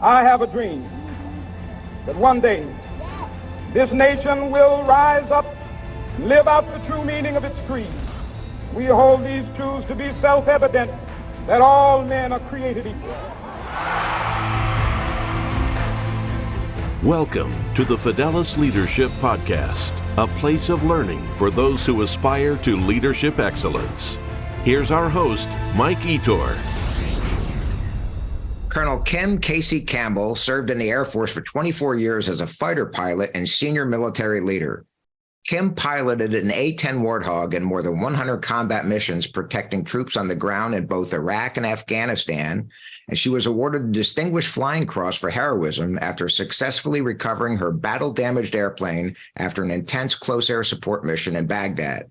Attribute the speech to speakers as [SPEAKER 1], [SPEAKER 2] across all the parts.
[SPEAKER 1] I have a dream that one day this nation will rise up and live out the true meaning of its creed. We hold these truths to be self-evident, that all men are created equal.
[SPEAKER 2] Welcome to the Fidelis Leadership Podcast, a place of learning for those who aspire to leadership excellence. Here's our host, Mike Etor.
[SPEAKER 3] Colonel Kim Casey Campbell served in the Air Force for 24 years as a fighter pilot and senior military leader. Kim piloted an A-10 Warthog in more than 100 combat missions protecting troops on the ground in both Iraq and Afghanistan, and she was awarded the Distinguished Flying Cross for heroism after successfully recovering her battle-damaged airplane after an intense close air support mission in Baghdad.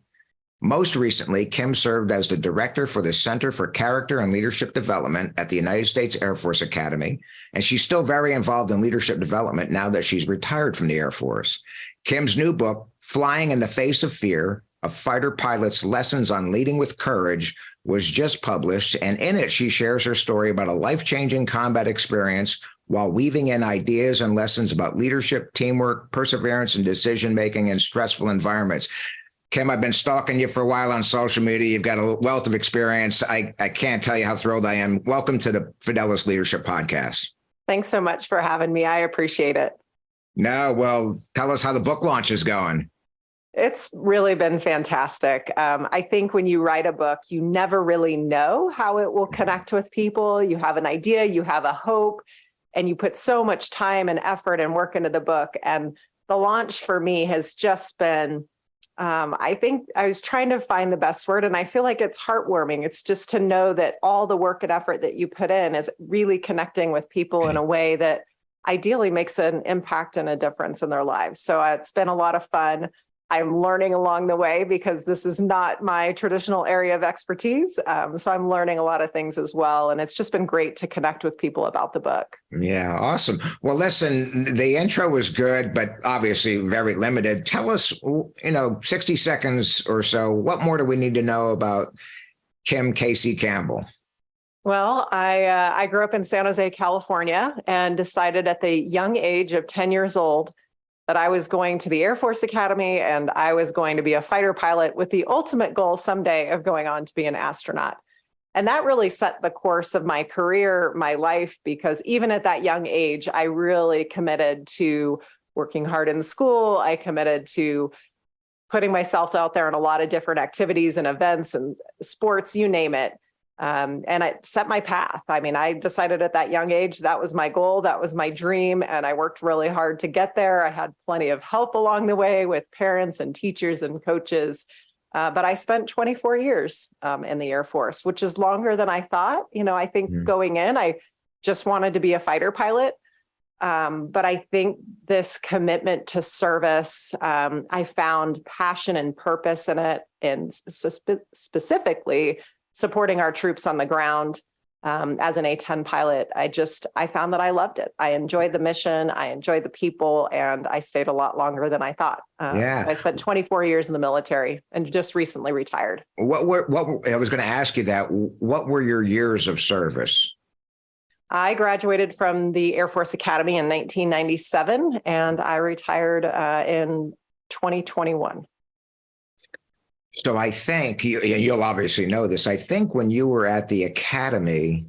[SPEAKER 3] Most recently, Kim served as the director for the Center for Character and Leadership Development at the United States Air Force Academy, and she's still very involved in leadership development now that she's retired from the Air Force. Kim's new book, Flying in the Face of Fear, A Fighter Pilot's Lessons on Leading with Courage, was just published, and in it, she shares her story about a life-changing combat experience while weaving in ideas and lessons about leadership, teamwork, perseverance, and decision-making in stressful environments. Kim, I've been stalking you for a while on social media. You've got a wealth of experience. I can't tell you how thrilled I am. Welcome to the Fidelis Leadership Podcast.
[SPEAKER 4] Thanks so much for having me. I appreciate it.
[SPEAKER 3] No, well, tell us how the book launch is going.
[SPEAKER 4] It's really been fantastic. I think when you write a book, you never really know how it will connect with people. You have an idea, you have a hope, and you put so much time and effort and work into the book. And the launch for me has just been, I think I was trying to find the best word, and I feel like it's heartwarming. It's just to know that all the work and effort that you put in is really connecting with people in a way that ideally makes an impact and a difference in their lives. So it's been a lot of fun. I'm learning along the way because this is not my traditional area of expertise. So I'm learning a lot of things as well. And it's just been great to connect with people about the book.
[SPEAKER 3] Yeah, awesome. Well, listen, the intro was good, but obviously very limited. Tell us, 60 seconds or so, what more do we need to know about Kim Casey Campbell?
[SPEAKER 4] Well, I grew up in San Jose, California, and decided at the young age of 10 years old that I was going to the Air Force Academy and I was going to be a fighter pilot with the ultimate goal someday of going on to be an astronaut. And that really set the course of my career, my life, because even at that young age, I really committed to working hard in school. I committed to putting myself out there in a lot of different activities and events and sports, you name it. And it set my path. I mean, I decided at that young age, that was my goal, that was my dream, and I worked really hard to get there. I had plenty of help along the way with parents and teachers and coaches. But I spent 24 years in the Air Force, which is longer than I thought. I think going in, I just wanted to be a fighter pilot. But I think this commitment to service, I found passion and purpose in it, and specifically supporting our troops on the ground. As an A-10 pilot, I found that I loved it. I enjoyed the mission, I enjoyed the people, and I stayed a lot longer than I thought. So I spent 24 years in the military and just recently retired.
[SPEAKER 3] I was going to ask you that. What were your years of service?
[SPEAKER 4] I graduated from the Air Force Academy in 1997, and I retired in 2021.
[SPEAKER 3] So I think you'll obviously know this. I think when you were at the academy,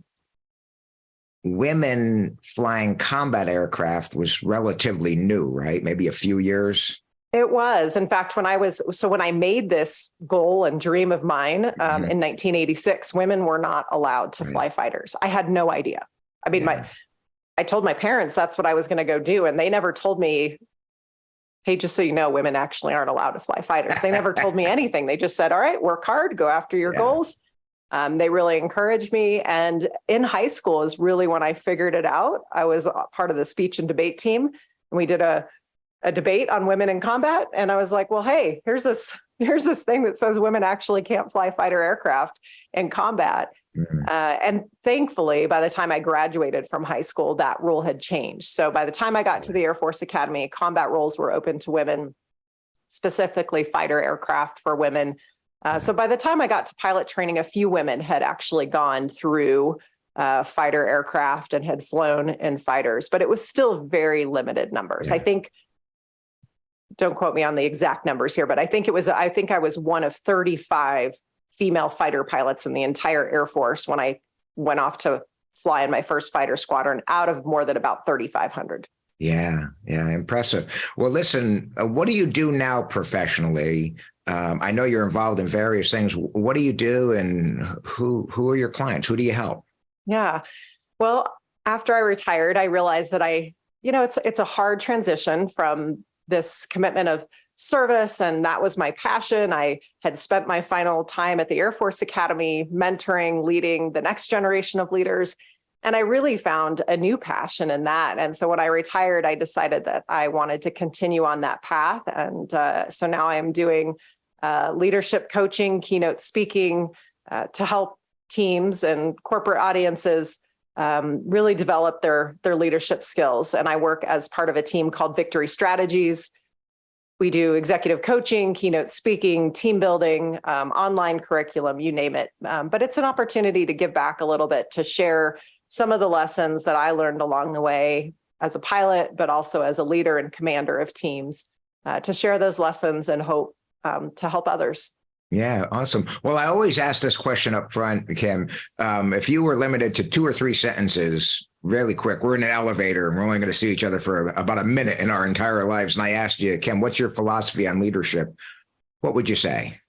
[SPEAKER 3] women flying combat aircraft was relatively new, right? Maybe a few years.
[SPEAKER 4] It was. In fact, when I made this goal and dream of mine in 1986, women were not allowed to fly fighters. I had no idea. I mean, I told my parents that's what I was going to go do, and they never told me, hey, just so you know, women actually aren't allowed to fly fighters. They never told me anything. They just said, all right, work hard, go after your goals. They really encouraged me. And in high school is really when I figured it out. I was part of the speech and debate team, and we did a debate on women in combat. And I was like, well, hey, here's this thing that says women actually can't fly fighter aircraft in combat. And thankfully, by the time I graduated from high school, that rule had changed. So by the time I got to the Air Force Academy, combat roles were open to women, specifically fighter aircraft for women. So by the time I got to pilot training, a few women had actually gone through fighter aircraft and had flown in fighters, but it was still very limited numbers.
[SPEAKER 3] Yeah.
[SPEAKER 4] I think, don't quote me on the exact numbers here, but I think I was one of 35 female fighter pilots in the entire Air Force when I went off to fly in my first fighter squadron out of more than about 3,500.
[SPEAKER 3] Yeah, impressive. Well, listen, what do you do now professionally? I know you're involved in various things. What do you do, and who are your clients? Who do you help?
[SPEAKER 4] Yeah, well, after I retired, I realized that it's a hard transition from this commitment of service, and that was my passion. I had spent my final time at the Air Force Academy mentoring, leading the next generation of leaders. And I really found a new passion in that. And so when I retired, I decided that I wanted to continue on that path. And so now I am doing leadership coaching, keynote speaking to help teams and corporate audiences really develop their leadership skills. And I work as part of a team called Victory Strategies. We do executive coaching, keynote speaking, team building, online curriculum, you name it. But it's an opportunity to give back a little bit, to share some of the lessons that I learned along the way as a pilot, but also as a leader and commander of teams, to share those lessons and hope to help others.
[SPEAKER 3] Yeah, awesome. Well, I always ask this question up front, Kim. If you were limited to 2 or 3 sentences, really quick, we're in an elevator and we're only going to see each other for about a minute in our entire lives. And I asked you, Kim, what's your philosophy on leadership? What would you say?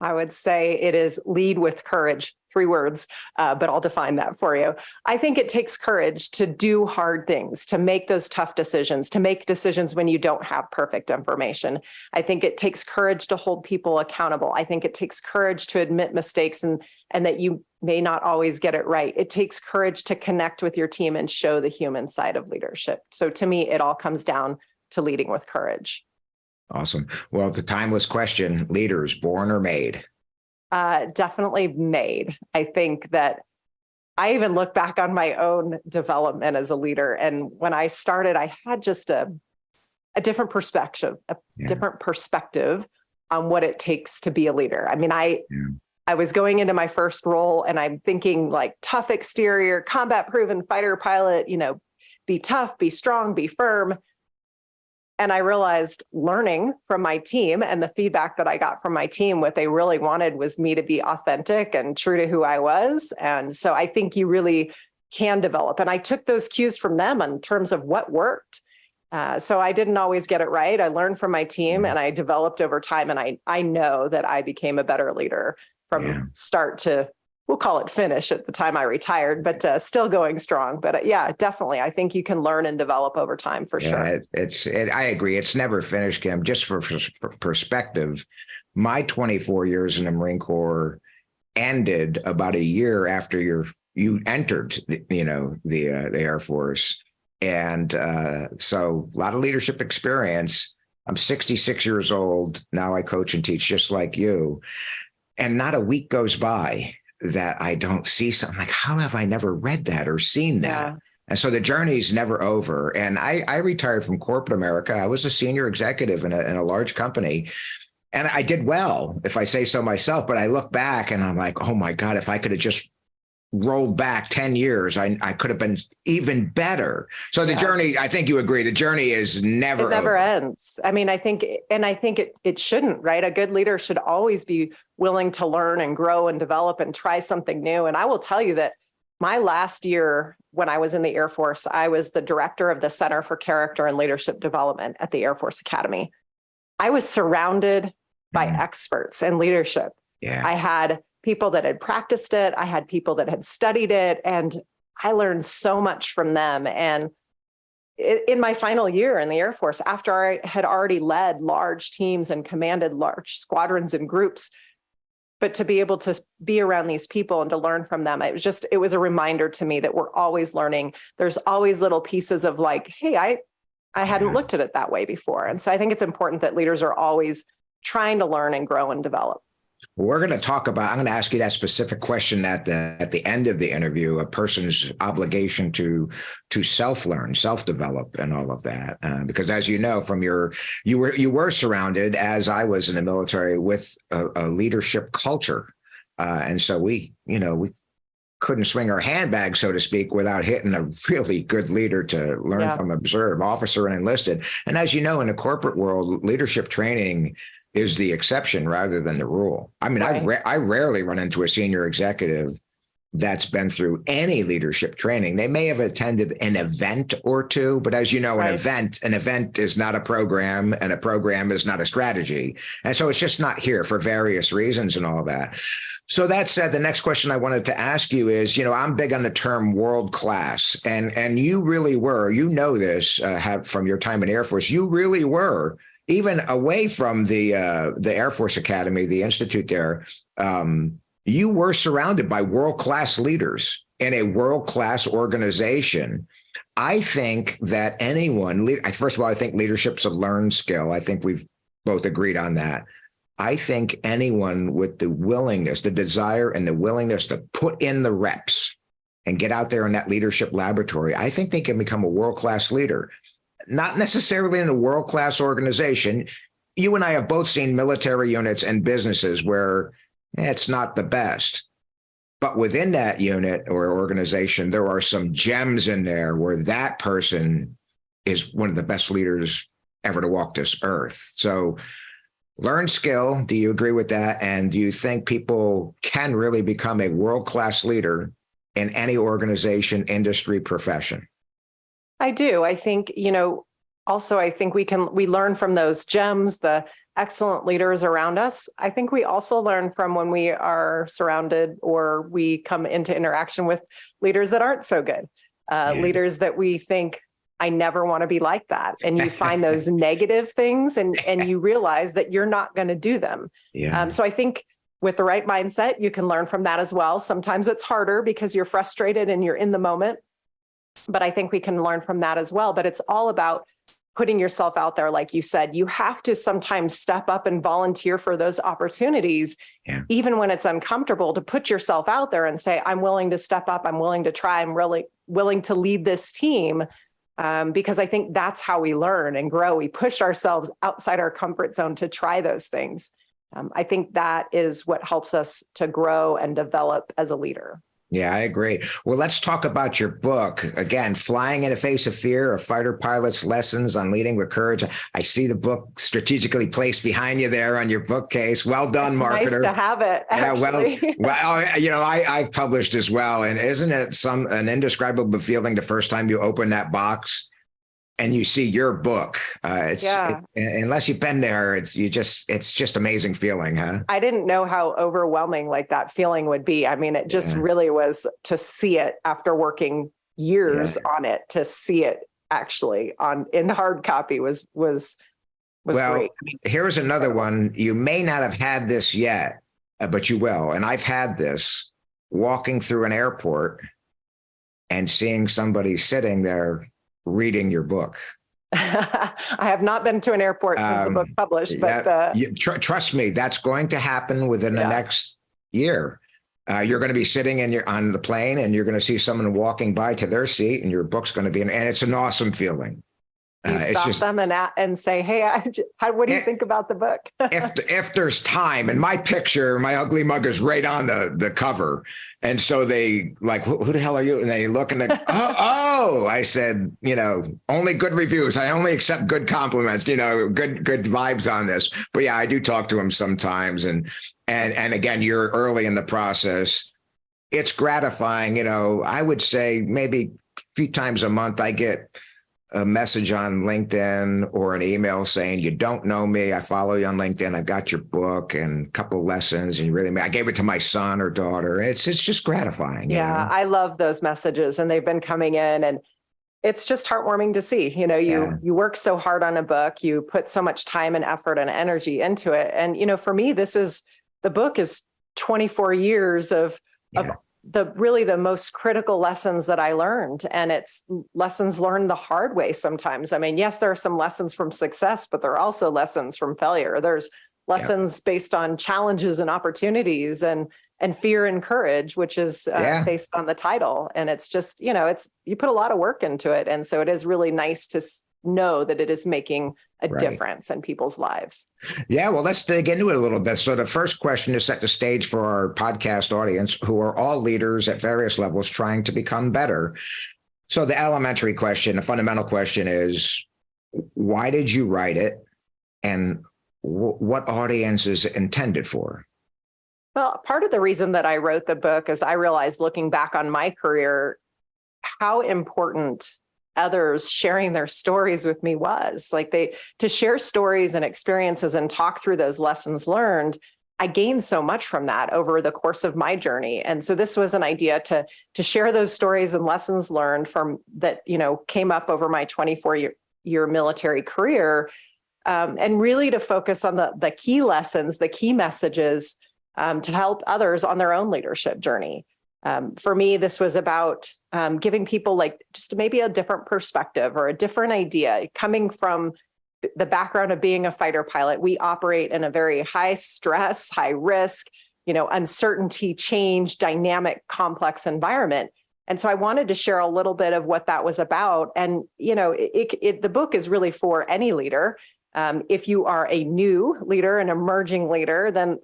[SPEAKER 4] I would say it is lead with courage. 3 words, but I'll define that for you. I think it takes courage to do hard things, to make those tough decisions, to make decisions when you don't have perfect information. I think it takes courage to hold people accountable. I think it takes courage to admit mistakes and that you may not always get it right. It takes courage to connect with your team and show the human side of leadership. So to me, it all comes down to leading with courage.
[SPEAKER 3] Awesome. Well, the timeless question, leaders, born or made?
[SPEAKER 4] Definitely made. I think that I even look back on my own development as a leader. And when I started, I had just a different perspective, different perspective on what it takes to be a leader. I mean, I was going into my first role and I'm thinking like tough exterior, combat proven fighter pilot, be tough, be strong, be firm. And I realized, learning from my team and the feedback that I got from my team, what they really wanted was me to be authentic and true to who I was. And so I think you really can develop. And I took those cues from them in terms of what worked. So I didn't always get it right. I learned from my team and I developed over time. And I know that I became a better leader from start to, we'll call it finish at the time I retired, but still going strong. But yeah, definitely. I think you can learn and develop over time for sure.
[SPEAKER 3] I agree. It's never finished, Kim. Just for perspective, my 24 years in the Marine Corps ended about a year after you entered, the Air Force. And so a lot of leadership experience. I'm 66 years old. Now I coach and teach just like you. And not a week goes by that I don't see something like, how have I never read that or seen that? Yeah. And so the journey is never over. And I retired from corporate America. I was a senior executive in a large company. And I did well, if I say so myself. But I look back and I'm like, oh, my God, if I could have just rolled back 10 years, I could have been even better. So the journey, I think you agree, the journey is never
[SPEAKER 4] It never
[SPEAKER 3] over.
[SPEAKER 4] ends. I mean, I think it shouldn't, right? A good leader should always be willing to learn and grow and develop and try something new. And I will tell you that my last year when I was in the Air Force, I was the director of the Center for Character and Leadership Development at the Air Force Academy. I was surrounded by experts in leadership.
[SPEAKER 3] Yeah.
[SPEAKER 4] I had people that had practiced it. I had people that had studied it, and I learned so much from them. And in my final year in the Air Force, after I had already led large teams and commanded large squadrons and groups, but to be able to be around these people and to learn from them, it was a reminder to me that we're always learning. There's always little pieces of like, hey, I hadn't looked at it that way before. And so I think it's important that leaders are always trying to learn and grow and develop.
[SPEAKER 3] We're going to talk about, I'm going to ask you that specific question at the end of the interview, a person's obligation to self-learn, self-develop and all of that. Because as you know, from you were surrounded, as I was in the military, with a leadership culture. And so we couldn't swing her handbag, so to speak, without hitting a really good leader to learn from, observe, officer and enlisted. And as you know, in the corporate world, leadership training is the exception rather than the rule. I mean, I rarely run into a senior executive that's been through any leadership training. They may have attended an event or two, but as you know, an event is not a program, and a program is not a strategy. And so it's just not here for various reasons and all that. So that said, the next question I wanted to ask you is, I'm big on the term world class, and you really were, this from your time in Air Force, you really were, even away from the Air Force Academy, the Institute there, you were surrounded by world-class leaders in a world-class organization. I think that first of all, I think leadership's a learned skill. I think we've both agreed on that. I think anyone with the willingness, the desire and the willingness to put in the reps and get out there in that leadership laboratory, I think they can become a world-class leader. Not necessarily in a world-class organization. You and I have both seen military units and businesses where it's not the best. But within that unit or organization, there are some gems in there where that person is one of the best leaders ever to walk this earth. So learned skill, do you agree with that? And do you think people can really become a world-class leader in any organization, industry, profession?
[SPEAKER 4] I do. I think, also I think we learn from those gems, the excellent leaders around us. I think we also learn from when we are surrounded or we come into interaction with leaders that aren't so good, leaders that we think, I never want to be like that. And you find those negative things and you realize that you're not going to do them. So I think with the right mindset, you can learn from that as well. Sometimes it's harder because you're frustrated and you're in the moment, but I think we can learn from that as well. But it's all about putting yourself out there. Like you said, you have to sometimes step up and volunteer for those opportunities, even when it's uncomfortable, to put yourself out there and say, I'm willing to step up. I'm willing to try. I'm really willing to lead this team. Because I think that's how we learn and grow. We push ourselves outside our comfort zone to try those things. I think that is what helps us to grow and develop as a leader.
[SPEAKER 3] Yeah, I agree. Well, let's talk about your book. Again, Flying in the Face of Fear, A Fighter Pilot's Lessons on Leading with Courage. I see the book strategically placed behind you there on your bookcase. Well done,
[SPEAKER 4] it's
[SPEAKER 3] marketer.
[SPEAKER 4] Nice to have it, actually.
[SPEAKER 3] I've published as well. And isn't it an indescribable feeling the first time you open that box and you see your book? Unless you've been there, it's just amazing feeling, huh?
[SPEAKER 4] I didn't know how overwhelming like that feeling would be. I mean, it just really was to see it after working years on it, to see it actually in hard copy was great. I mean,
[SPEAKER 3] here's another one. You may not have had this yet, but you will. And I've had this, walking through an airport and seeing somebody sitting there reading your book.
[SPEAKER 4] I have not been to an airport since the book published, but
[SPEAKER 3] trust me, that's going to happen within the next year. You're going to be sitting on the plane and you're going to see someone walking by to their seat and your book's going to be and it's an awesome feeling.
[SPEAKER 4] You stop them and say, hey, what do you think about the book?
[SPEAKER 3] if there's time, and my picture, my ugly mug is right on the cover. And so they like, who the hell are you? And they look and they, I said, only good reviews. I only accept good compliments, good vibes on this. But yeah, I do talk to them sometimes. And again, you're early in the process. It's gratifying. I would say maybe a few times a month, I get a message on LinkedIn or an email saying, you don't know me. I follow you on LinkedIn. I've got your book and a couple of lessons. And I gave it to my son or daughter. It's just gratifying.
[SPEAKER 4] Yeah, I love those messages and they've been coming in and it's just heartwarming to see, you work so hard on a book, you put so much time and effort and energy into it. And, for me, the book is 24 years of the most critical lessons that I learned. And it's lessons learned the hard way sometimes. I mean, yes, there are some lessons from success, but there are also lessons from failure. There's lessons based on challenges and opportunities and fear and courage, which is based on the title. And it's just, you put a lot of work into it. And so it is really nice know that it is making a
[SPEAKER 3] Right.
[SPEAKER 4] difference in people's lives.
[SPEAKER 3] Yeah, well, let's dig into it a little bit. So the first question to set the stage for our podcast audience, who are all leaders at various levels trying to become better. So the elementary question, the fundamental question is, why did you write it? And what audience is it intended for?
[SPEAKER 4] Well, part of the reason that I wrote the book is I realized, looking back on my career, how important others sharing their stories with me was. Like, to share stories and experiences and talk through those lessons learned, I gained so much from that over the course of my journey. And so this was an idea to share those stories and lessons learned from that, came up over my 24-year military career, and really to focus on the key lessons, the key messages, to help others on their own leadership journey. For me, this was about giving people just maybe a different perspective or a different idea. Coming from the background of being a fighter pilot, we operate in a very high stress, high risk, uncertainty, change, dynamic, complex environment. And so I wanted to share a little bit of what that was about. And, the book is really for any leader. If you are a new leader, an emerging leader, then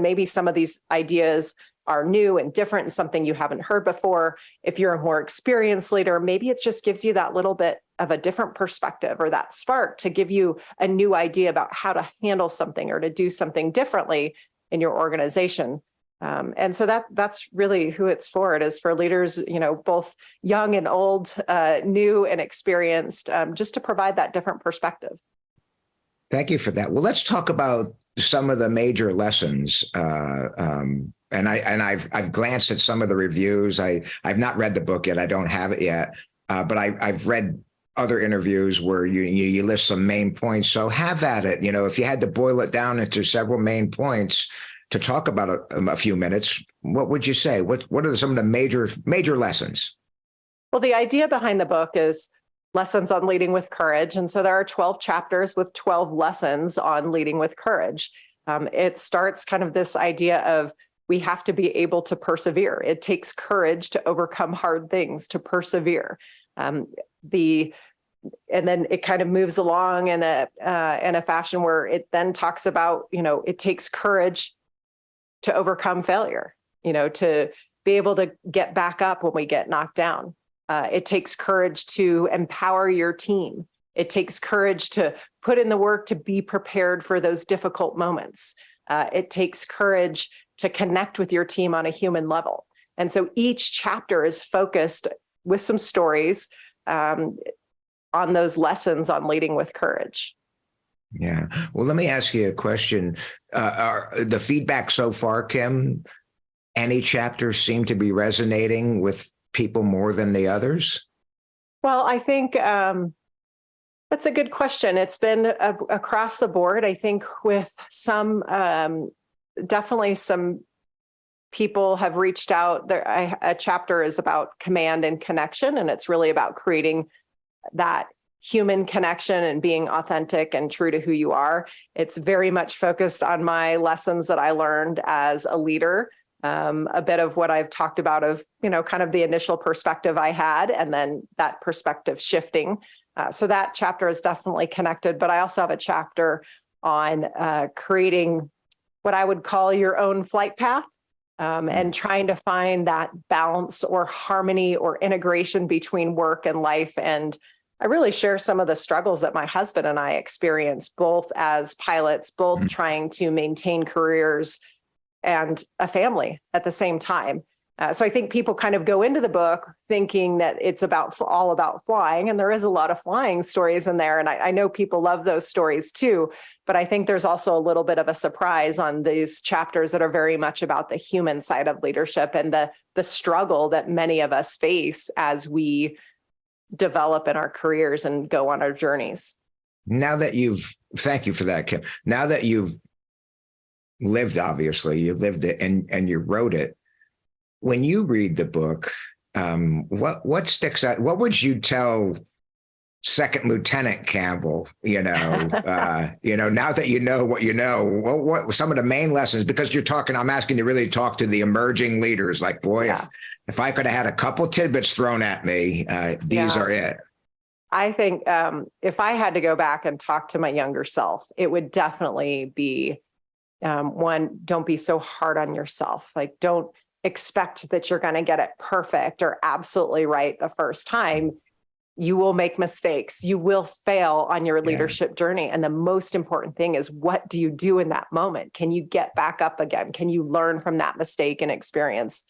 [SPEAKER 4] maybe some of these ideas are new and different and something you haven't heard before. If you're a more experienced leader, maybe it just gives you that little bit of a different perspective or that spark to give you a new idea about how to handle something or to do something differently in your organization. And so that's really who it's for. It is for leaders, both young and old, new and experienced, just to provide that different perspective.
[SPEAKER 3] Thank you for that. Well, let's talk about some of the major lessons. And I've glanced at some of the reviews. I've not read the book yet. I don't have it yet, but I've read other interviews where you list some main points. So have at it. If you had to boil it down into several main points to talk about a few minutes, what would you say? What are some of the major lessons?
[SPEAKER 4] Well, the idea behind the book is lessons on leading with courage. And so there are 12 chapters with 12 lessons on leading with courage. It starts kind of this idea of we have to be able to persevere. It takes courage to overcome hard things, to persevere. And then it kind of moves along in a fashion where it then talks about, it takes courage to overcome failure, to be able to get back up when we get knocked down. It takes courage to empower your team. It takes courage to put in the work to be prepared for those difficult moments. It takes courage to connect with your team on a human level. And so each chapter is focused with some stories on those lessons on leading with courage.
[SPEAKER 3] Yeah. Well, let me ask you a question. The feedback so far, Kim, any chapters seem to be resonating with people more than the others?
[SPEAKER 4] Well, I think that's a good question. It's been across the board. I think with some, definitely some people have reached out. A chapter is about command and connection, and it's really about creating that human connection and being authentic and true to who you are. It's very much focused on my lessons that I learned as a leader. A bit of what I've talked about of, kind of the initial perspective I had, and then that perspective shifting. So that chapter is definitely connected, but I also have a chapter on creating what I would call your own flight path, and trying to find that balance or harmony or integration between work and life. And I really share some of the struggles that my husband and I experienced, both as pilots, both trying to maintain careers and a family at the same time. So I think people kind of go into the book thinking that it's all about flying, and there is a lot of flying stories in there. And I know people love those stories too, but I think there's also a little bit of a surprise on these chapters that are very much about the human side of leadership and the struggle that many of us face as we develop in our careers and go on our journeys.
[SPEAKER 3] Thank you for that, Kim. Now that you've lived, obviously, you lived it and you wrote it. When you read the book, what sticks out? What would you tell Second Lieutenant Campbell? Now that you know what you know, what some of the main lessons? Because I'm asking you to really talk to the emerging leaders. Like, boy, if I could have had a couple tidbits thrown at me, these are it.
[SPEAKER 4] I think if I had to go back and talk to my younger self, it would definitely be one, don't be so hard on yourself. Like, don't expect that you're going to get it perfect or absolutely right the first time. You will make mistakes. You will fail on your leadership journey. And the most important thing is, what do you do in that moment? Can you get back up again? Can you learn from that mistake and experience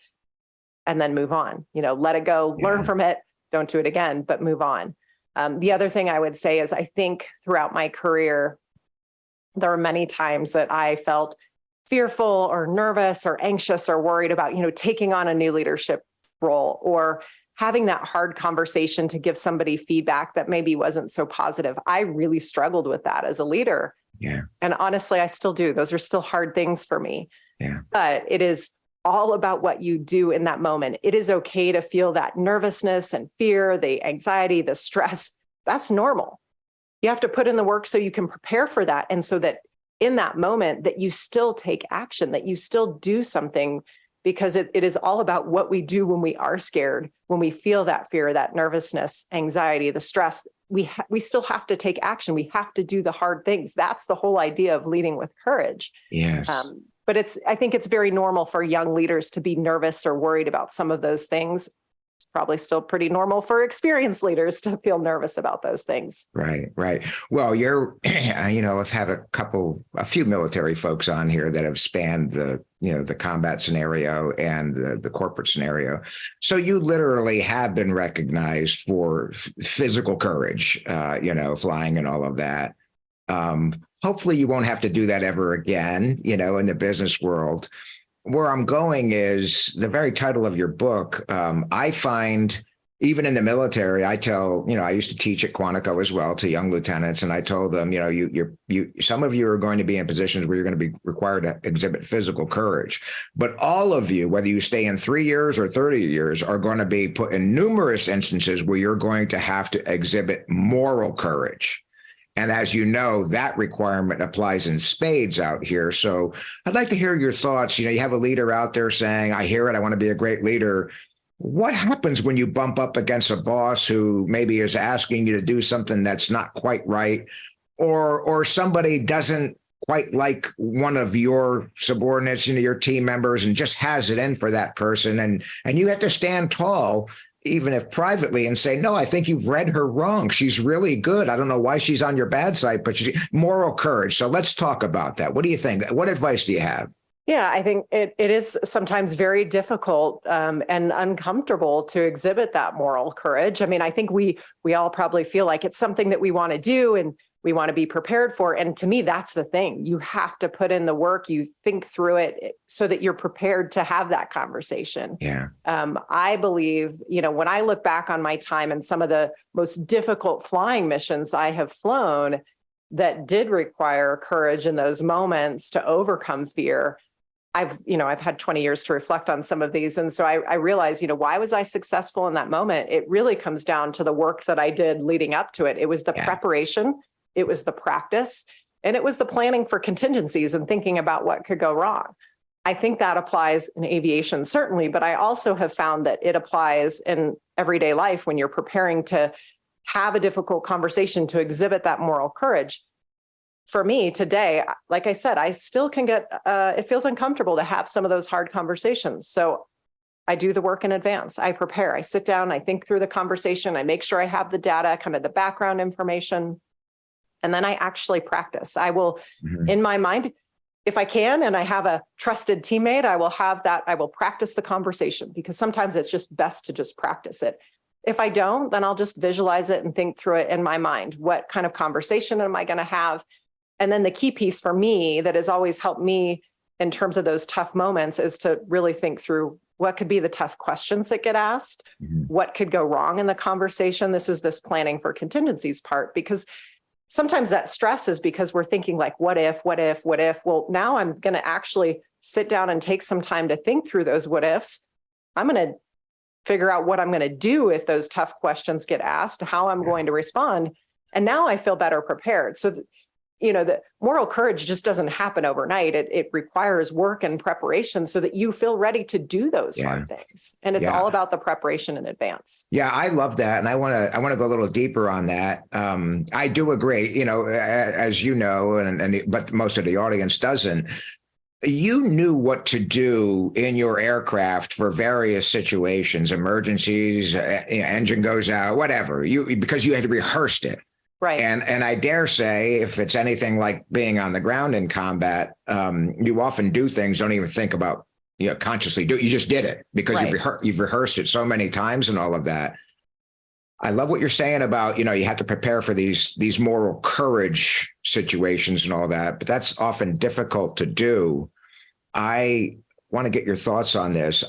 [SPEAKER 4] and then move on? Let it go, learn from it, don't do it again, but move on. The other thing I would say is, I think throughout my career, there are many times that I felt fearful or nervous or anxious or worried about, taking on a new leadership role or having that hard conversation to give somebody feedback that maybe wasn't so positive. I really struggled with that as a leader.
[SPEAKER 3] Yeah.
[SPEAKER 4] And honestly, I still do. Those are still hard things for me.
[SPEAKER 3] Yeah.
[SPEAKER 4] But it is all about what you do in that moment. It is okay to feel that nervousness and fear, the anxiety, the stress. That's normal. You have to put in the work so you can prepare for that. And so that in that moment that you still take action, that you still do something, because it is all about what we do when we are scared, when we feel that fear, that nervousness, anxiety, the stress. We still have to take action. We have to do the hard things. That's the whole idea of leading with courage.
[SPEAKER 3] Yes.
[SPEAKER 4] But I think it's very normal for young leaders to be nervous or worried about some of those things. It's probably still pretty normal for experienced leaders to feel nervous about those things.
[SPEAKER 3] Right. Well, I've had a few military folks on here that have spanned the combat scenario and the corporate scenario. So you literally have been recognized for physical courage, flying and all of that. Hopefully you won't have to do that ever again, in the business world. Where I'm going is the very title of your book. I find, even in the military, I tell, I used to teach at Quantico as well to young lieutenants, and I told them, some of you are going to be in positions where you're going to be required to exhibit physical courage, but all of you, whether you stay in 3 years or 30 years, are going to be put in numerous instances where you're going to have to exhibit moral courage. And as you know, that requirement applies in spades out here. So I'd like to hear your thoughts. You have a leader out there saying, I hear it, I want to be a great leader. What happens when you bump up against a boss who maybe is asking you to do something that's not quite right, or somebody doesn't quite like one of your subordinates, your team members, and just has it in for that person, and you have to stand tall, even if privately, and say, no, I think you've read her wrong. She's really good. I don't know why she's on your bad side, but moral courage. So let's talk about that. What do you think? What advice do you have?
[SPEAKER 4] Yeah, I think it is sometimes very difficult and uncomfortable to exhibit that moral courage. I mean, I think we all probably feel like it's something that we want to do and we want to be prepared for. And to me, that's the thing. You have to put in the work. You think through it so that you're prepared to have that conversation.
[SPEAKER 3] Yeah.
[SPEAKER 4] I believe, when I look back on my time and some of the most difficult flying missions I have flown that did require courage in those moments to overcome fear, I've had 20 years to reflect on some of these. And so I realized, why was I successful in that moment? It really comes down to the work that I did leading up to it. It was the preparation, it was the practice, and it was the planning for contingencies and thinking about what could go wrong. I think that applies in aviation, certainly, but I also have found that it applies in everyday life when you're preparing to have a difficult conversation, to exhibit that moral courage. For me today, like I said, I still can get, it feels uncomfortable to have some of those hard conversations. So I do the work in advance. I prepare, I sit down, I think through the conversation, I make sure I have the data, kind of the background information, and then I actually practice. I will, in my mind, if I can, and I have a trusted teammate, I will practice the conversation, because sometimes it's just best to just practice it. If I don't, then I'll just visualize it and think through it in my mind. What kind of conversation am I going to have? And then the key piece for me that has always helped me in terms of those tough moments is to really think through what could be the tough questions that get asked, what could go wrong in the conversation. This is this planning for contingencies part, because sometimes that stress is because we're thinking like, what if? Well, now I'm going to actually sit down and take some time to think through those what ifs. I'm going to figure out what I'm going to do if those tough questions get asked, how I'm going to respond. And now I feel better prepared. So the moral courage just doesn't happen overnight. It requires work and preparation so that you feel ready to do those hard things. And it's all about the preparation in advance.
[SPEAKER 3] Yeah, I love that. And I want to go a little deeper on that. I do agree, as you know, but most of the audience doesn't. You knew what to do in your aircraft for various situations, emergencies, engine goes out, whatever, because you had rehearsed it.
[SPEAKER 4] Right.
[SPEAKER 3] And I dare say, if it's anything like being on the ground in combat, you often do things, don't even think about, consciously do it. You just did it because you've rehearsed it so many times and all of that. I love what you're saying about, you have to prepare for these moral courage situations and all that, but that's often difficult to do. I want to get your thoughts on this.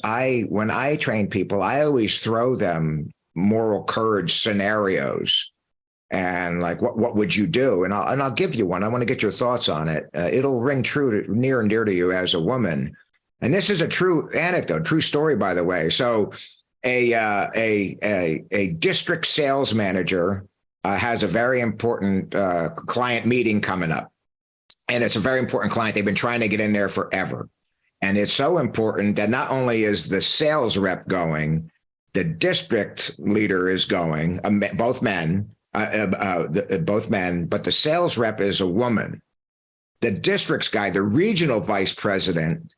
[SPEAKER 3] When I train people, I always throw them moral courage scenarios. And like, what would you do? And I'll give you one. I want to get your thoughts on it. It'll ring true near and dear to you as a woman. And this is a true anecdote, true story, by the way. So a district sales manager has a very important client meeting coming up. And it's a very important client. They've been trying to get in there forever. And it's so important that not only is the sales rep going, the district leader is going, both men, but the sales rep is a woman. The district's guy, the regional vice president,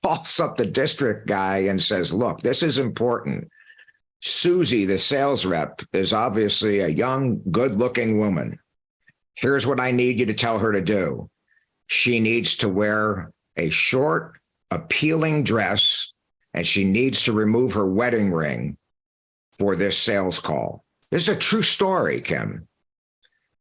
[SPEAKER 3] calls up the district guy and says, look, this is important. Susie, the sales rep, is obviously a young, good-looking woman. Here's what I need you to tell her to do. She needs to wear a short, appealing dress, and she needs to remove her wedding ring for this sales call. This is a true story, Kim.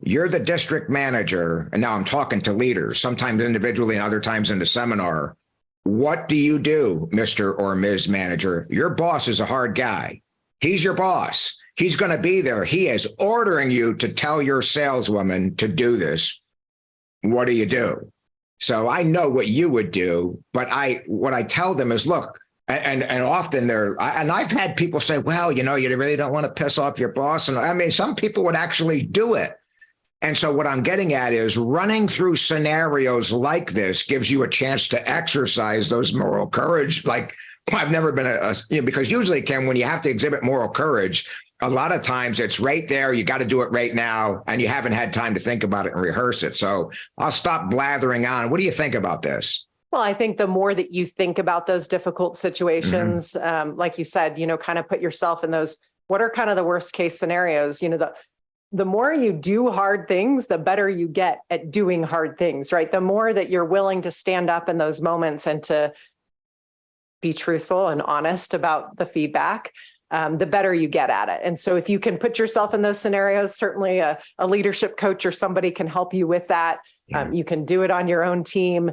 [SPEAKER 3] You're the district manager, and now I'm talking to leaders, sometimes individually and other times in the seminar. What do you do, Mr. or Ms. Manager? Your boss is a hard guy. He's your boss. He's going to be there. He is ordering you to tell your saleswoman to do this. What do you do? So I know what you would do, but what I tell them is, look, and often I've had people say, well, you really don't want to piss off your boss. And I mean, some people would actually do it. And so what I'm getting at is running through scenarios like this gives you a chance to exercise those moral courage. Like, I've never been because usually, Kim, when you have to exhibit moral courage, a lot of times it's right there. You got to do it right now. And you haven't had time to think about it and rehearse it. So I'll stop blathering on. What do you think about this?
[SPEAKER 4] Well, I think the more that you think about those difficult situations, like you said, kind of put yourself in those, what are kind of the worst case scenarios? The more you do hard things, the better you get at doing hard things, right? The more that you're willing to stand up in those moments and to be truthful and honest about the feedback, the better you get at it. And so if you can put yourself in those scenarios, certainly a leadership coach or somebody can help you with that. Yeah. You can do it on your own team.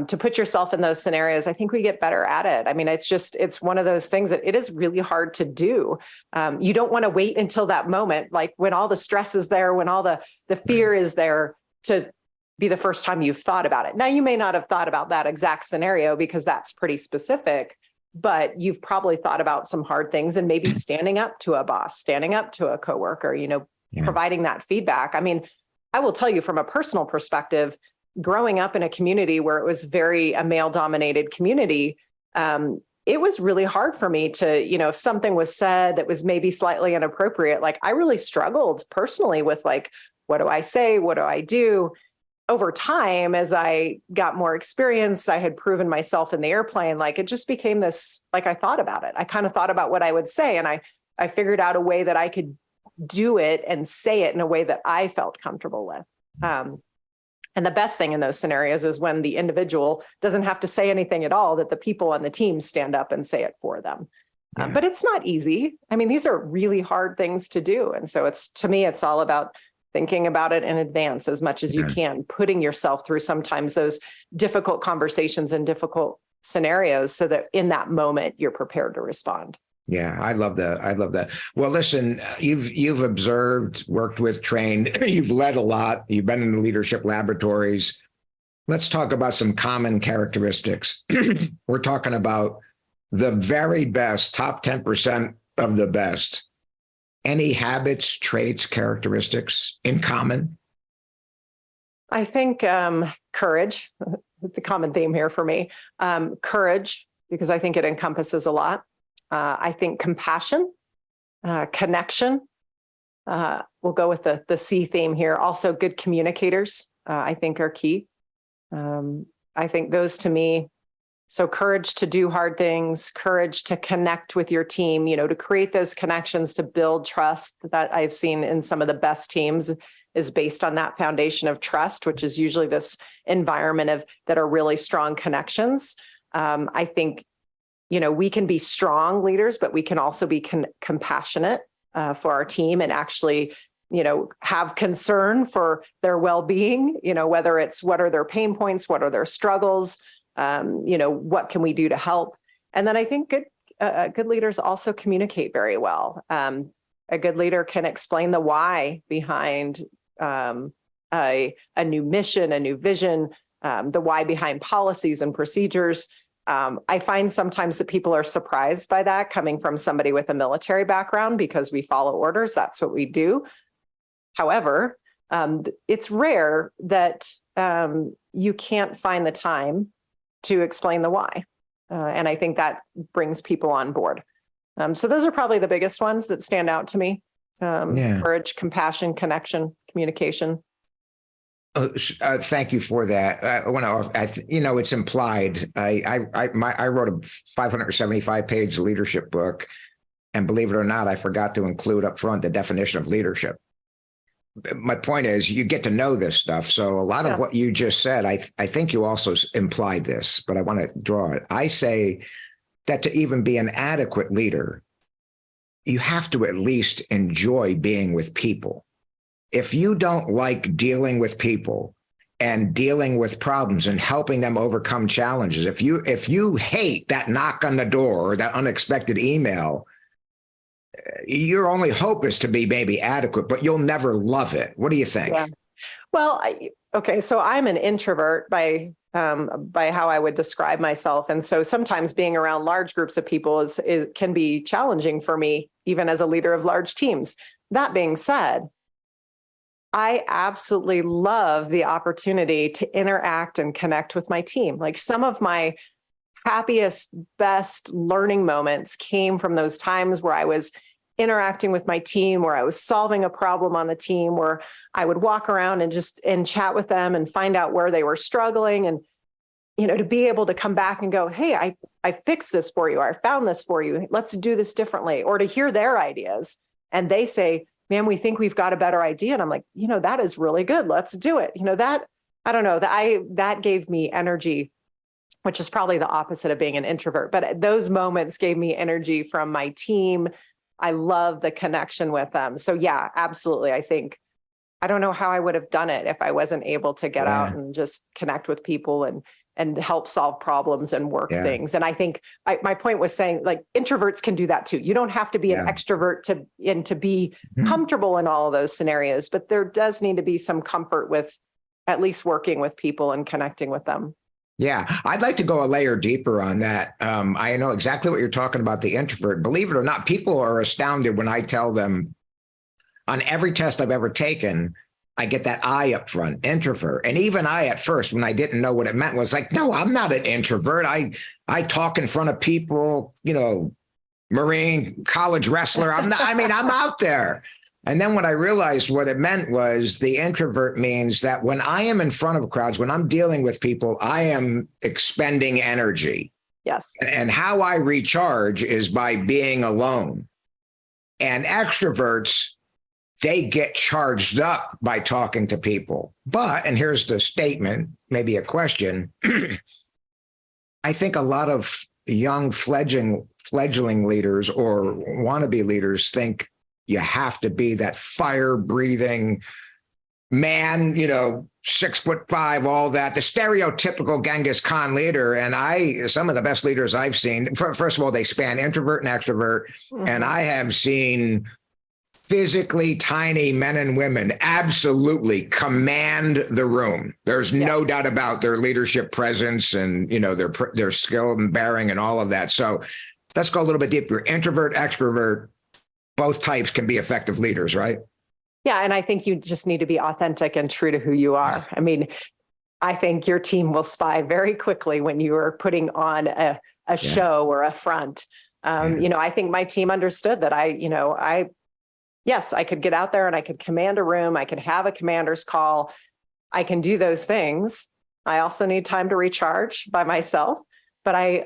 [SPEAKER 4] To put yourself in those scenarios, I think we get better at it. I mean, it's one of those things that it is really hard to do. You don't want to wait until that moment, like when all the stress is there, when all the fear is there, to be the first time you've thought about it. Now, you may not have thought about that exact scenario because that's pretty specific, but you've probably thought about some hard things and maybe standing up to a boss, standing up to a coworker, providing that feedback. I mean, I will tell you from a personal perspective, growing up in a community where it was very a male-dominated community, it was really hard for me to, if something was said that was maybe slightly inappropriate, like I really struggled personally with like, what do I say? What do I do? Over time, as I got more experienced, I had proven myself in the airplane, like it just became this, like I thought about it. I kind of thought about what I would say, and I figured out a way that I could do it and say it in a way that I felt comfortable with. And the best thing in those scenarios is when the individual doesn't have to say anything at all, that the people on the team stand up and say it for them. Yeah. But it's not easy. I mean, these are really hard things to do. And so to me, it's all about thinking about it in advance as much as you can, putting yourself through sometimes those difficult conversations and difficult scenarios so that in that moment, you're prepared to respond.
[SPEAKER 3] Yeah, I love that. I love that. Well, listen, you've observed, worked with, trained, you've led a lot. You've been in the leadership laboratories. Let's talk about some common characteristics. We're talking about the very best, top 10% of the best. Any habits, traits, characteristics in common?
[SPEAKER 4] I think courage, the common theme here for me, courage, because I think it encompasses a lot. I think compassion, connection. We'll go with the C theme here. Also, good communicators, I think, are key. I think those to me. So courage to do hard things, courage to connect with your team, to create those connections, to build trust that I've seen in some of the best teams is based on that foundation of trust, which is usually this environment that are really strong connections. I think, we can be strong leaders, but we can also be compassionate for our team and actually, have concern for their well-being, whether it's what are their pain points, what are their struggles, what can we do to help? And then I think good leaders also communicate very well. A good leader can explain the why behind a new mission, a new vision, the why behind policies and procedures. I find sometimes that people are surprised by that coming from somebody with a military background because we follow orders. That's what we do. However, it's rare that you can't find the time to explain the why. And I think that brings people on board. So those are probably the biggest ones that stand out to me. Courage, compassion, connection, communication.
[SPEAKER 3] Thank you for that. I want to, it's implied. I wrote a 575-page leadership book, and believe it or not, I forgot to include up front the definition of leadership. My point is, you get to know this stuff. So a lot of what you just said, I think you also implied this, but I want to draw it. I say that to even be an adequate leader, you have to at least enjoy being with people. If you don't like dealing with people and dealing with problems and helping them overcome challenges, if you hate that knock on the door or that unexpected email, your only hope is to be maybe adequate, but you'll never love it. What do you think?
[SPEAKER 4] Yeah. Well, okay. So I'm an introvert by how I would describe myself. And so sometimes being around large groups of people can be challenging for me, even as a leader of large teams. That being said, I absolutely love the opportunity to interact and connect with my team. Like some of my happiest, best learning moments came from those times where I was interacting with my team, where I was solving a problem on the team, where I would walk around and chat with them and find out where they were struggling. And, to be able to come back and go, hey, I fixed this for you. Or I found this for you. Let's do this differently. Or to hear their ideas. And they say, man, we think we've got a better idea. And I'm like, that is really good. Let's do it. I don't know, that gave me energy, which is probably the opposite of being an introvert. But those moments gave me energy from my team. I love the connection with them. So yeah, absolutely. I don't know how I would have done it if I wasn't able to get out and just connect with people and help solve problems and work things. And I think my point was saying, like, introverts can do that too. You don't have to be an extrovert to be comfortable in all of those scenarios, but there does need to be some comfort with at least working with people and connecting with them.
[SPEAKER 3] Yeah, I'd like to go a layer deeper on that. I know exactly what you're talking about, the introvert. Believe it or not, people are astounded when I tell them on every test I've ever taken, I get that I up front, introvert. And even I at first, when I didn't know what it meant, was like, no, I'm not an introvert. I talk in front of people, Marine, college wrestler. I'm out there. And then when I realized what it meant was the introvert means that when I am in front of crowds, when I'm dealing with people, I am expending energy.
[SPEAKER 4] Yes. And
[SPEAKER 3] how I recharge is by being alone. And extroverts, they get charged up by talking to people. But, and here's the statement, maybe a question. I think a lot of young fledgling leaders or wannabe leaders think you have to be that fire-breathing man, 6'5", all that, the stereotypical Genghis Khan leader. And some of the best leaders I've seen, first of all, they span introvert and extrovert. Mm-hmm. And I have seen physically tiny men and women absolutely command the room. There's no doubt about their leadership presence and, their skill and bearing and all of that. So let's go a little bit deeper. Introvert, extrovert, both types can be effective leaders, right?
[SPEAKER 4] Yeah. And I think you just need to be authentic and true to who you are. I mean, I think your team will spy very quickly when you are putting on a show or a front. I think my team understood that yes, I could get out there and I could command a room. I could have a commander's call. I can do those things. I also need time to recharge by myself. But I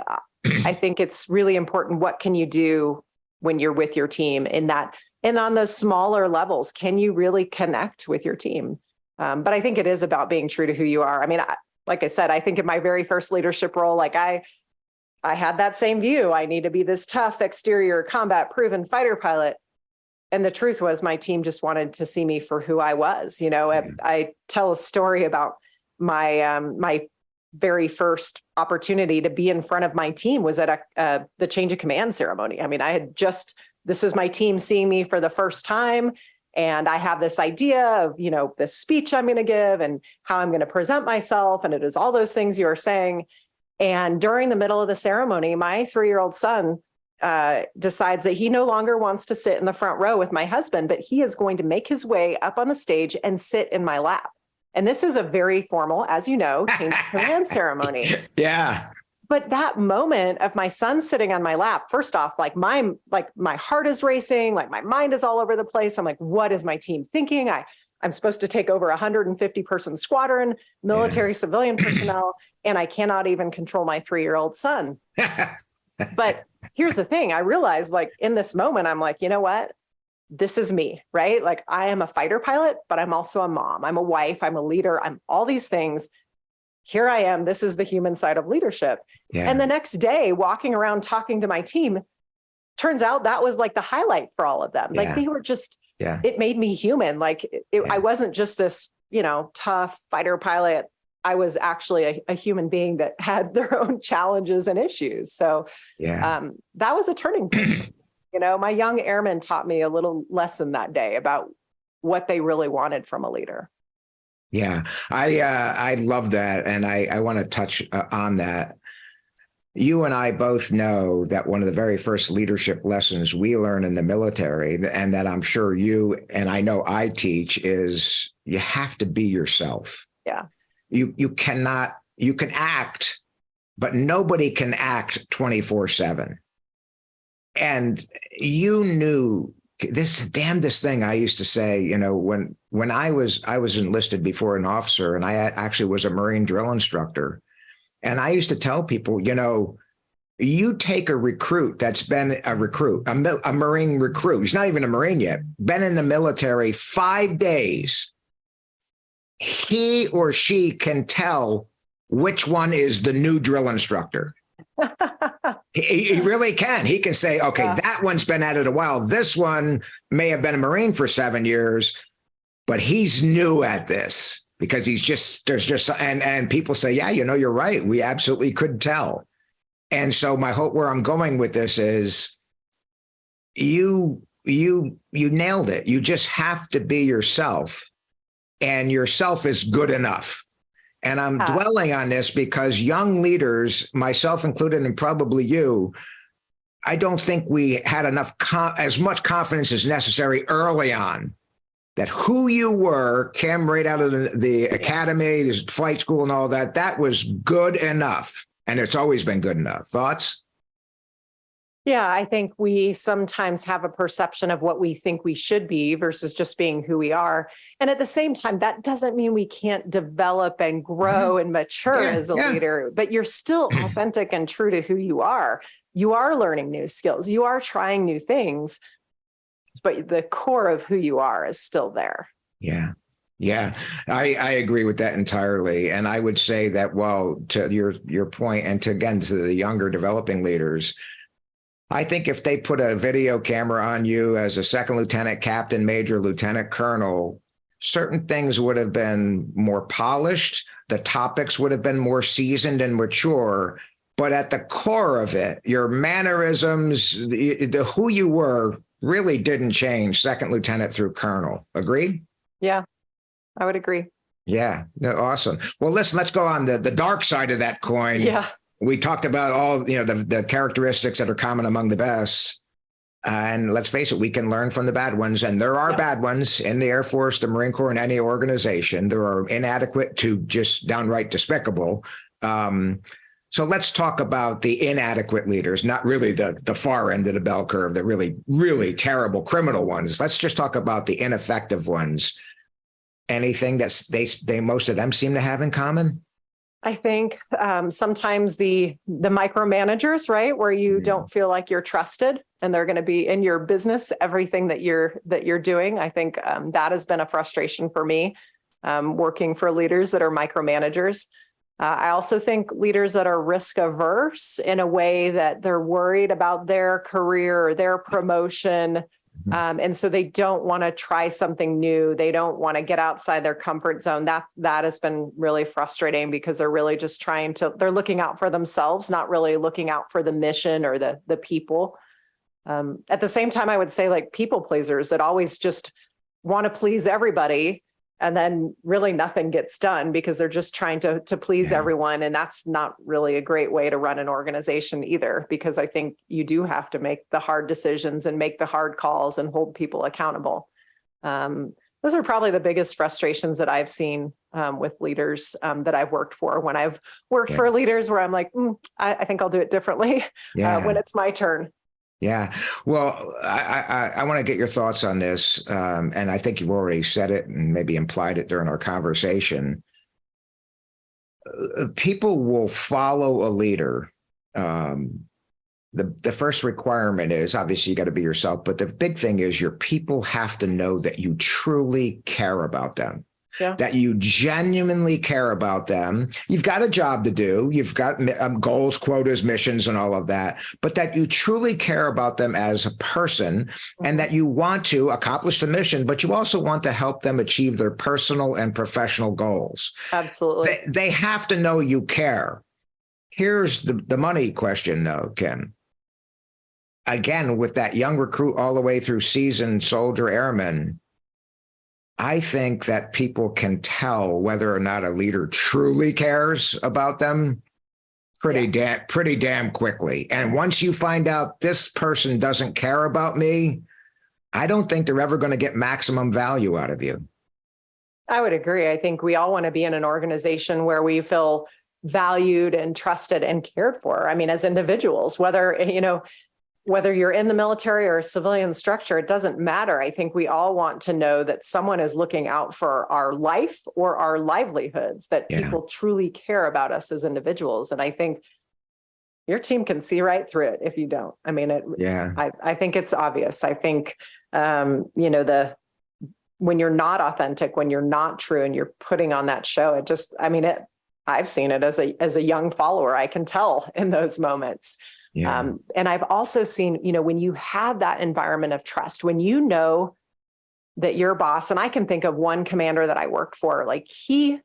[SPEAKER 4] think it's really important. What can you do when you're with your team and on those smaller levels? Can you really connect with your team? But I think it is about being true to who you are. I mean, like I said, I think in my very first leadership role, I had that same view. I need to be this tough, exterior, combat proven fighter pilot. And the truth was my team just wanted to see me for who I was. I tell a story about my very first opportunity to be in front of my team was at the change of command ceremony. I mean, this is my team seeing me for the first time. And I have this idea of, this speech I'm going to give and how I'm going to present myself. And it is all those things you are saying. And during the middle of the ceremony, my 3-year-old son decides that he no longer wants to sit in the front row with my husband, but he is going to make his way up on the stage and sit in my lap. And this is a very formal, as you know, change of command ceremony.
[SPEAKER 3] Yeah.
[SPEAKER 4] But that moment of my son sitting on my lap, first off, my heart is racing, my mind is all over the place. I'm like, what is my team thinking? I'm supposed to take over 150 person squadron, military civilian personnel, and I cannot even control my 3-year-old son. But here's the thing. I realized in this moment, I'm like, you know what? This is me, right? I am a fighter pilot, but I'm also a mom. I'm a wife. I'm a leader. I'm all these things. Here I am. This is the human side of leadership. Yeah. And the next day, walking around talking to my team, turns out that was the highlight for all of them. They were just, it made me human. I wasn't just this, tough fighter pilot. I was actually a human being that had their own challenges and issues. So that was a turning point. My young airmen taught me a little lesson that day about what they really wanted from a leader.
[SPEAKER 3] Yeah, I love that. And I want to touch on that. You and I both know that one of the very first leadership lessons we learn in the military, and that I'm sure you and I know I teach, is you have to be yourself.
[SPEAKER 4] Yeah.
[SPEAKER 3] You can act, but nobody can act 24/7. And you knew this damnedest thing I used to say, when I was enlisted before an officer, and I actually was a Marine drill instructor. And I used to tell people, you take a recruit that's been a recruit, a Marine recruit, he's not even a Marine yet, been in the military 5 days. He or she can tell which one is the new drill instructor. He really can. He can say, okay, that one's been at it a while. This one may have been a Marine for 7 years, but he's new at this because and people say, yeah, you're right. We absolutely could tell. And so where I'm going with this is you nailed it. You just have to be yourself, and yourself is good enough. And I'm dwelling on this because young leaders, myself included, and probably you, I don't think we had enough, as much confidence as necessary early on that who you were, came right out of the academy, the flight school and all that, that was good enough. And it's always been good enough. Thoughts?
[SPEAKER 4] Yeah, I think we sometimes have a perception of what we think we should be versus just being who we are. And at the same time, that doesn't mean we can't develop and grow and mature as a leader, but you're still authentic and true to who you are. You are learning new skills. You are trying new things, but the core of who you are is still there.
[SPEAKER 3] Yeah. Yeah, I agree with that entirely. And I would say that, well, to your point, and to the younger developing leaders, I think if they put a video camera on you as a second lieutenant, captain, major, lieutenant colonel, certain things would have been more polished. The topics would have been more seasoned and mature. But at the core of it, your mannerisms, the who you were really didn't change second lieutenant through colonel. Agreed?
[SPEAKER 4] Yeah, I would agree.
[SPEAKER 3] Yeah, no, awesome. Well, listen, let's go on the dark side of that coin.
[SPEAKER 4] Yeah.
[SPEAKER 3] We talked about all, the characteristics that are common among the best. And let's face it, we can learn from the bad ones. And there are bad ones in the Air Force, the Marine Corps, and any organization. There are inadequate to just downright despicable. So let's talk about the inadequate leaders, not really the far end of the bell curve, the really, really terrible criminal ones. Let's just talk about the ineffective ones. Anything that they most of them seem to have in common?
[SPEAKER 4] I think sometimes the micromanagers, right, where you don't feel like you're trusted and they're going to be in your business, everything that you're doing. I think that has been a frustration for me, working for leaders that are micromanagers. I also think leaders that are risk averse in a way that they're worried about their career or their promotion. And so they don't want to try something new. They don't want to get outside their comfort zone. That has been really frustrating because they're really just they're looking out for themselves, not really looking out for the mission or the people. At the same time, I would say like people pleasers that always just want to please everybody. And then really nothing gets done because they're just trying to please everyone. And that's not really a great way to run an organization either, because I think you do have to make the hard decisions and make the hard calls and hold people accountable. Those are probably the biggest frustrations that I've seen with leaders that I've worked for. When I've worked for leaders where I'm like, I think I'll do it differently when it's my turn.
[SPEAKER 3] Yeah. Well, I want to get your thoughts on this. And I think you've already said it and maybe implied it during our conversation. People will follow a leader. The first requirement is obviously you got to be yourself. But the big thing is your people have to know that you truly care about them. That you genuinely care about them. You've got a job to do. You've got goals, quotas, missions, and all of that, but that you truly care about them as a person and that you want to accomplish the mission, but you also want to help them achieve their personal and professional goals.
[SPEAKER 4] Absolutely.
[SPEAKER 3] They have to know you care. Here's the money question, though, Kim. Again, with that young recruit all the way through seasoned soldier airman, I think that people can tell whether or not a leader truly cares about them pretty damn quickly. And once you find out this person doesn't care about me, I don't think they're ever going to get maximum value out of you.
[SPEAKER 4] I would agree. I think we all want to be in an organization where we feel valued and trusted and cared for. I mean, as individuals, whether you're in the military or a civilian structure, it doesn't matter. I think we all want to know that someone is looking out for our life or our livelihoods, that people truly care about us as individuals. And I think your team can see right through it if you don't. I mean, I think it's obvious. I think, when you're not authentic, when you're not true and you're putting on that show, I've seen it as a young follower. I can tell in those moments. And I've also seen, when you have that environment of trust, when you know that your boss, and I can think of one commander that I worked for, like he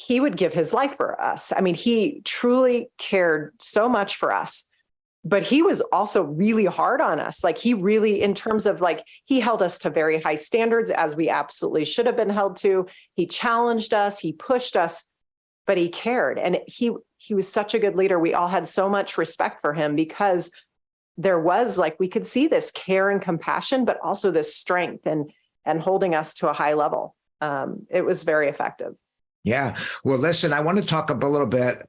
[SPEAKER 4] would give his life for us. I mean, he truly cared so much for us, but he was also really hard on us. Like he really, in terms of like, he held us to very high standards as we absolutely should have been held to. He challenged us, he pushed us, but he cared. And he was such a good leader. We all had so much respect for him because there was we could see this care and compassion, but also this strength and holding us to a high level. It was very effective.
[SPEAKER 3] Yeah. Well, listen, I want to talk a little bit.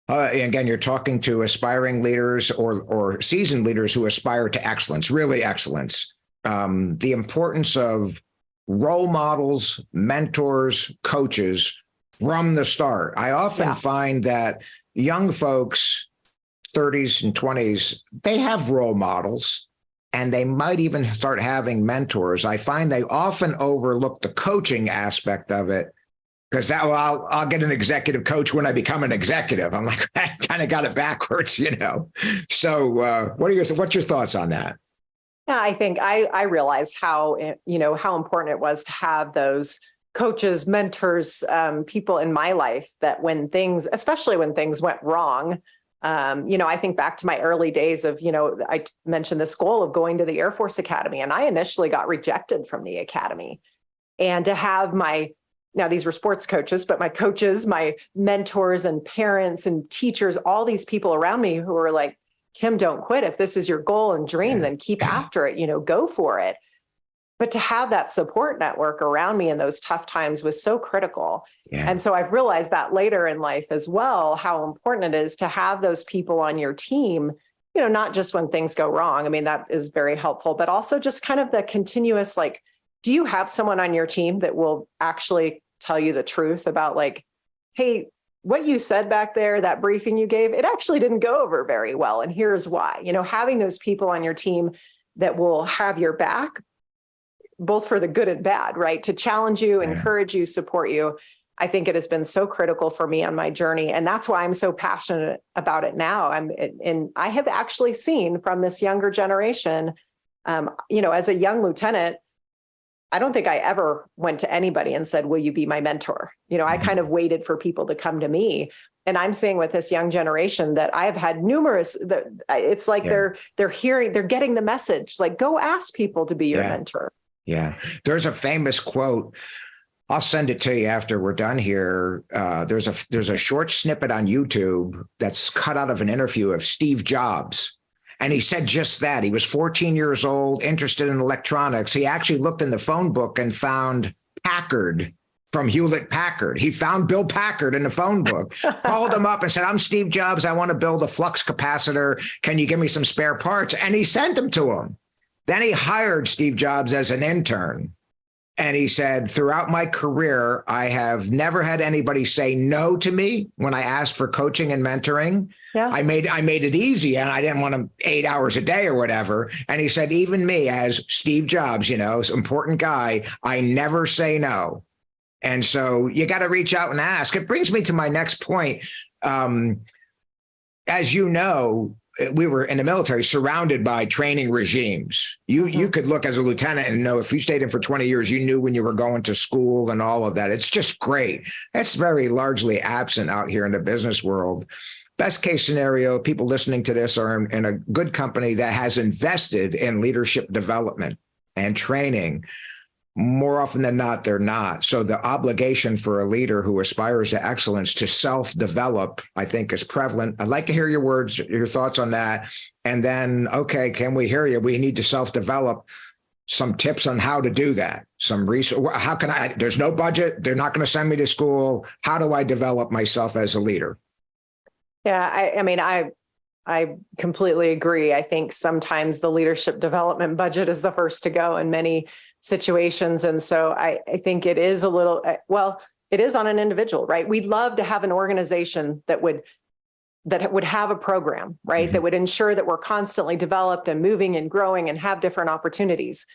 [SPEAKER 3] Again, you're talking to aspiring leaders or seasoned leaders who aspire to excellence, really excellence. The importance of role models, mentors, coaches from the start. I often find that young folks, 30s and 20s, they have role models and they might even start having mentors. I find they often overlook the coaching aspect of it because I'll get an executive coach when I become an executive. I'm like, I kind of got it backwards, So what's your thoughts on that?
[SPEAKER 4] Yeah, I think I realized how important it was to have those coaches, mentors, people in my life that especially when things went wrong, I think back to my early days of, I mentioned this goal of going to the Air Force Academy, and I initially got rejected from the academy. And to have now these were sports coaches, but my coaches, my mentors and parents and teachers, all these people around me who were like, Kim, don't quit. If this is your goal and dream, then keep after it, go for it. But to have that support network around me in those tough times was so critical.
[SPEAKER 3] Yeah.
[SPEAKER 4] And so I've realized that later in life as well, how important it is to have those people on your team, not just when things go wrong. I mean, that is very helpful, but also just kind of the continuous, like, do you have someone on your team that will actually tell you the truth about, like, hey, what you said back there, that briefing you gave, it actually didn't go over very well. And here's why. Having those people on your team that will have your back, both for the good and bad, right? To challenge you, encourage you, support you. I think it has been so critical for me on my journey. And that's why I'm so passionate about it now. And I have actually seen from this younger generation, as a young lieutenant, I don't think I ever went to anybody and said, will you be my mentor? I kind of waited for people to come to me. And I'm seeing with this young generation that I've had numerous, it's like they're getting the message, like, go ask people to be your mentor.
[SPEAKER 3] Yeah. There's a famous quote. I'll send it to you after we're done here. There's a short snippet on YouTube that's cut out of an interview of Steve Jobs. And he said just that. He was 14 years old, interested in electronics. He actually looked in the phone book and found Packard from Hewlett Packard. He found Bill Packard in the phone book, called him up and said, I'm Steve Jobs. I want to build a flux capacitor. Can you give me some spare parts? And he sent them to him. Then he hired Steve Jobs as an intern. And he said, throughout my career, I have never had anybody say no to me when I asked for coaching and mentoring. Yeah. I made it easy, and I didn't want them 8 hours a day or whatever. And he said, even me as Steve Jobs, important guy, I never say no. And so you got to reach out and ask. It brings me to my next point. As you know, we were in the military surrounded by training regimes. You could look as a lieutenant and know if you stayed in for 20 years, you knew when you were going to school and all of that. It's just great. That's very largely absent out here in the business world. Best case scenario, people listening to this are in a good company that has invested in leadership development and training. More often than not, they're not. So the obligation for a leader who aspires to excellence to self-develop, I think, is prevalent. I'd like to hear your thoughts on that. And then, okay, can we hear you? We need to self-develop. Some tips on how to do that. Some research. How can I? There's no budget. They're not going to send me to school. How do I develop myself as a leader?
[SPEAKER 4] Yeah, I completely agree. I think sometimes the leadership development budget is the first to go in many situations. And so I think it is it is on an individual, right? We'd love to have an organization that would have a program, right? Mm-hmm. That would ensure that we're constantly developed and moving and growing and have different opportunities.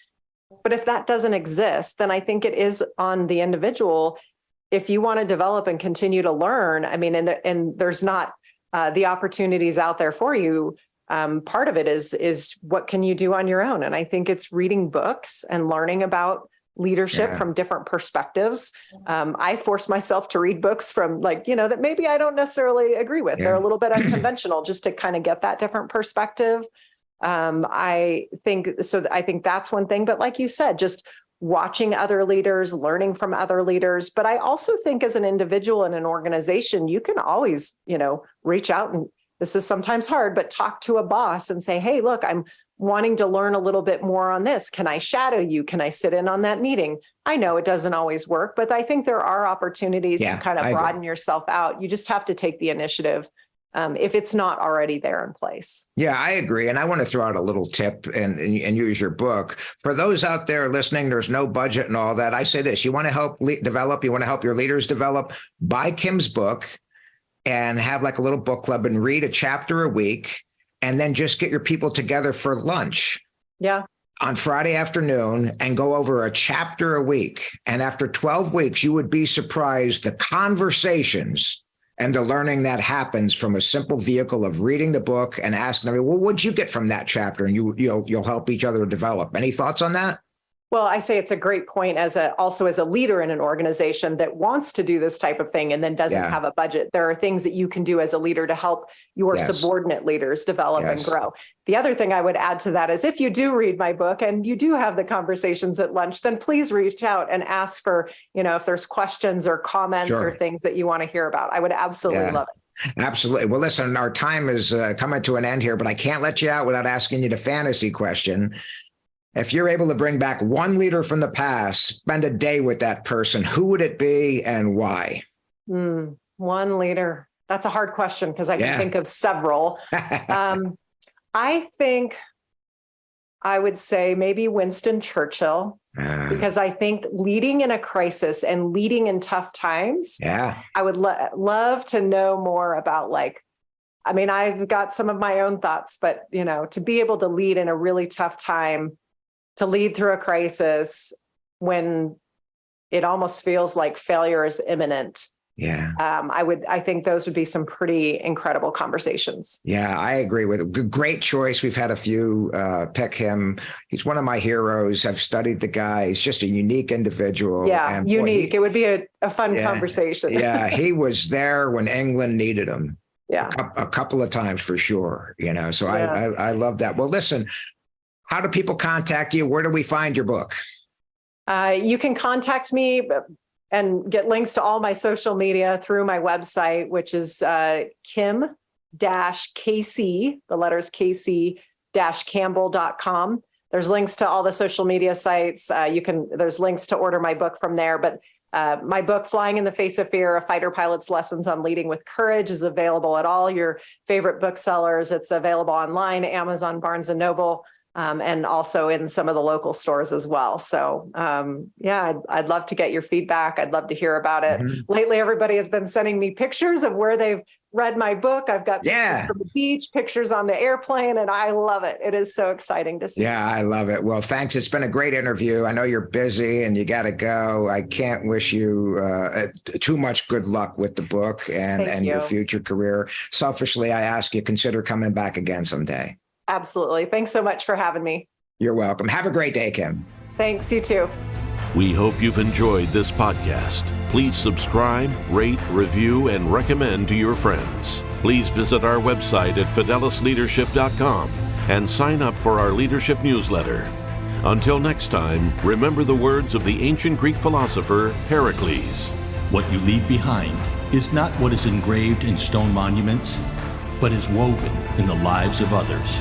[SPEAKER 4] But if that doesn't exist, then I think it is on the individual. If you want to develop and continue to learn, and there's not the opportunities out there for you. Part of it is what can you do on your own? And I think it's reading books and learning about leadership from different perspectives. I force myself to read books from that maybe I don't necessarily agree with. They're a little bit unconventional just to kind of get that different perspective. I think that's one thing. But like you said, just watching other leaders, learning from other leaders. But I also think as an individual in an organization, you can always, reach out, and this is sometimes hard, but talk to a boss and say, hey, look, I'm wanting to learn a little bit more on this. Can I shadow you? Can I sit in on that meeting? I know it doesn't always work, but I think there are opportunities to kind of broaden yourself out. You just have to take the initiative if it's not already there in place. Yeah,
[SPEAKER 3] I agree. And I want to throw out a little tip and use your book. For those out there listening, there's no budget and all that. I say this, you want to help develop, you want to help your leaders develop, buy Kim's book and have like a little book club and read a chapter a week, and then just get your people together for lunch. Yeah. On Friday afternoon and go over a chapter a week. And after 12 weeks, you would be surprised the conversations and the learning that happens from a simple vehicle of reading the book and asking them, well, what'd you get from that chapter? And you'll help each other develop. Any thoughts on that?
[SPEAKER 4] Well, I say it's a great point also as a leader in an organization that wants to do this type of thing and then doesn't have a budget. There are things that you can do as a leader to help your subordinate leaders develop and grow. The other thing I would add to that is if you do read my book and you do have the conversations at lunch, then please reach out and ask for, if there's questions or comments or things that you want to hear about. I would absolutely love it.
[SPEAKER 3] Absolutely. Well, listen, our time is coming to an end here, but I can't let you out without asking you the fantasy question. If you're able to bring back one leader from the past, spend a day with that person, who would it be and why?
[SPEAKER 4] One leader. That's a hard question because I can think of several. I think I would say maybe Winston Churchill, because I think leading in a crisis and leading in tough times, I would love to know more about, like, I mean, I've got some of my own thoughts, but, you know, to be able to lead in a really tough time, to lead through a crisis when it almost feels like failure is imminent. I think those would be some pretty incredible conversations. Yeah,
[SPEAKER 3] I agree with it. Great choice. We've had a few pick him. He's one of my heroes. I've studied the guy. He's just a unique individual.
[SPEAKER 4] Yeah, and unique. It would be a fun conversation.
[SPEAKER 3] He was there when England needed him.
[SPEAKER 4] Yeah,
[SPEAKER 3] a couple of times for sure. You know, so I love that. Well, listen, how do people contact you? Where do we find your book?
[SPEAKER 4] You can contact me and get links to all my social media through my website, which is Kim-KC, the letters KC-Campbell.com. There's links to all the social media sites. There's links to order my book from there. But my book, Flying in the Face of Fear, A Fighter Pilot's Lessons on Leading with Courage, is available at all your favorite booksellers. It's available online, Amazon, Barnes & Noble, and also in some of the local stores as well. So I'd love to get your feedback. I'd love to hear about it. Lately, everybody has been sending me pictures of where they've read my book. I've got pictures from the beach, pictures on the airplane, and I love it. It is so exciting to see. Yeah,
[SPEAKER 3] I love it. Well, thanks. It's been a great interview. I know you're busy and you got to go. I can't wish you too much good luck with the book and your future career. Selfishly, I ask you, consider coming back again someday.
[SPEAKER 4] Absolutely. Thanks so much for having me.
[SPEAKER 3] You're welcome. Have a great day, Kim.
[SPEAKER 4] Thanks. You too.
[SPEAKER 2] We hope you've enjoyed this podcast. Please subscribe, rate, review, and recommend to your friends. Please visit our website at fidelisleadership.com and sign up for our leadership newsletter. Until next time, remember the words of the ancient Greek philosopher Heracles.
[SPEAKER 5] What you leave behind is not what is engraved in stone monuments, but is woven in the lives of others.